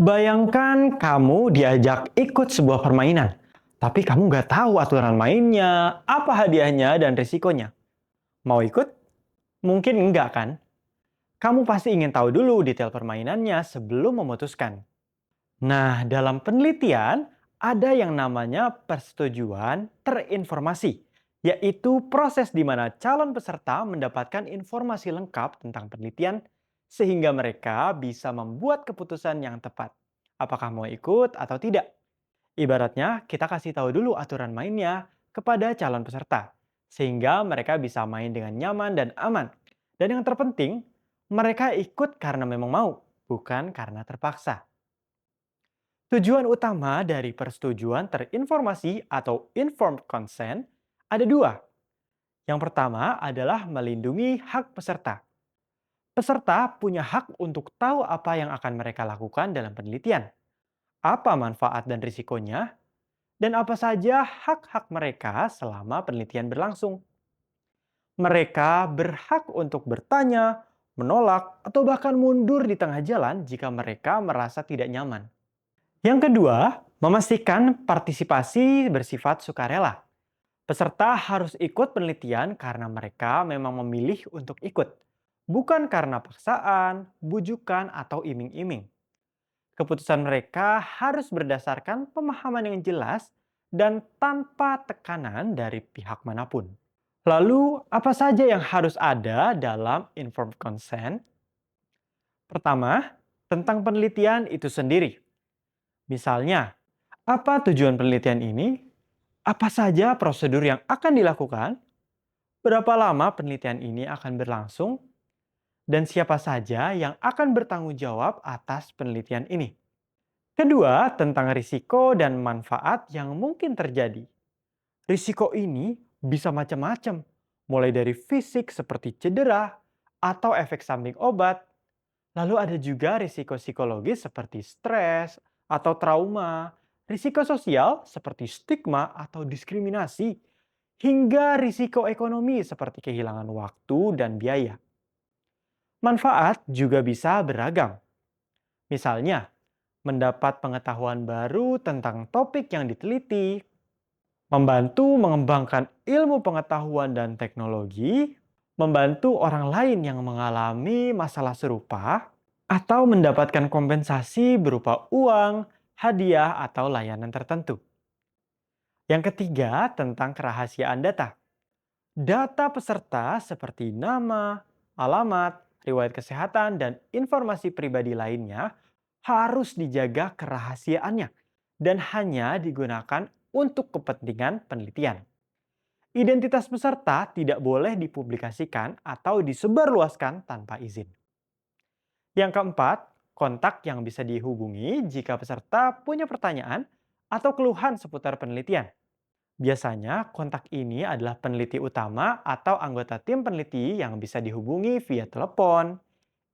Bayangkan kamu diajak ikut sebuah permainan, tapi kamu nggak tahu aturan mainnya, apa hadiahnya, dan risikonya. Mau ikut? Mungkin enggak kan? Kamu pasti ingin tahu dulu detail permainannya sebelum memutuskan. Nah, dalam penelitian, ada yang namanya persetujuan terinformasi, yaitu proses di mana calon peserta mendapatkan informasi lengkap tentang penelitian sehingga mereka bisa membuat keputusan yang tepat. Apakah mau ikut atau tidak? Ibaratnya, kita kasih tahu dulu aturan mainnya kepada calon peserta, sehingga mereka bisa main dengan nyaman dan aman. Dan yang terpenting, mereka ikut karena memang mau, bukan karena terpaksa. Tujuan utama dari persetujuan terinformasi atau informed consent ada dua. Yang pertama adalah melindungi hak peserta. Peserta punya hak untuk tahu apa yang akan mereka lakukan dalam penelitian, apa manfaat dan risikonya, dan apa saja hak-hak mereka selama penelitian berlangsung. Mereka berhak untuk bertanya, menolak, atau bahkan mundur di tengah jalan jika mereka merasa tidak nyaman. Yang kedua, memastikan partisipasi bersifat sukarela. Peserta harus ikut penelitian karena mereka memang memilih untuk ikut, bukan karena paksaan, bujukan, atau iming-iming. Keputusan mereka harus berdasarkan pemahaman yang jelas dan tanpa tekanan dari pihak manapun. Lalu, apa saja yang harus ada dalam informed consent? Pertama, tentang penelitian itu sendiri. Misalnya, apa tujuan penelitian ini? Apa saja prosedur yang akan dilakukan? Berapa lama penelitian ini akan berlangsung? Dan siapa saja yang akan bertanggung jawab atas penelitian ini? Kedua, tentang risiko dan manfaat yang mungkin terjadi. Risiko ini bisa macam-macam, mulai dari fisik seperti cedera atau efek samping obat. Lalu ada juga risiko psikologis seperti stres atau trauma, risiko sosial seperti stigma atau diskriminasi, hingga risiko ekonomi seperti kehilangan waktu dan biaya. Manfaat juga bisa beragam. Misalnya, mendapat pengetahuan baru tentang topik yang diteliti, membantu mengembangkan ilmu pengetahuan dan teknologi, membantu orang lain yang mengalami masalah serupa, atau mendapatkan kompensasi berupa uang, hadiah, atau layanan tertentu. Yang ketiga, tentang kerahasiaan data. Data peserta seperti nama, alamat, riwayat kesehatan, dan informasi pribadi lainnya harus dijaga kerahasiaannya dan hanya digunakan untuk kepentingan penelitian. Identitas peserta tidak boleh dipublikasikan atau disebarluaskan tanpa izin. Yang keempat, kontak yang bisa dihubungi jika peserta punya pertanyaan atau keluhan seputar penelitian. Biasanya kontak ini adalah peneliti utama atau anggota tim peneliti yang bisa dihubungi via telepon,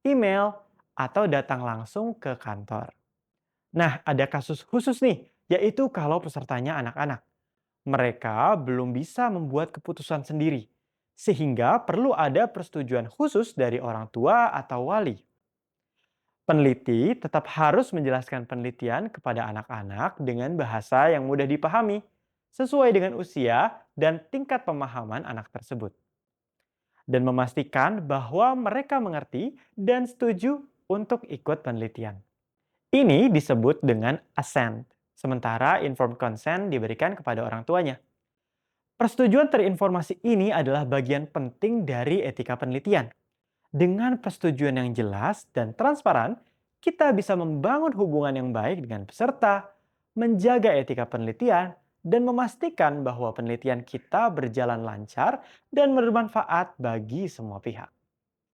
email, atau datang langsung ke kantor. Nah, ada kasus khusus nih, yaitu kalau pesertanya anak-anak. Mereka belum bisa membuat keputusan sendiri, sehingga perlu ada persetujuan khusus dari orang tua atau wali. Peneliti tetap harus menjelaskan penelitian kepada anak-anak dengan bahasa yang mudah dipahami, sesuai dengan usia dan tingkat pemahaman anak tersebut. Dan memastikan bahwa mereka mengerti dan setuju untuk ikut penelitian. Ini disebut dengan assent, sementara informed consent diberikan kepada orang tuanya. Persetujuan terinformasi ini adalah bagian penting dari etika penelitian. Dengan persetujuan yang jelas dan transparan, kita bisa membangun hubungan yang baik dengan peserta, menjaga etika penelitian, dan memastikan bahwa penelitian kita berjalan lancar dan bermanfaat bagi semua pihak.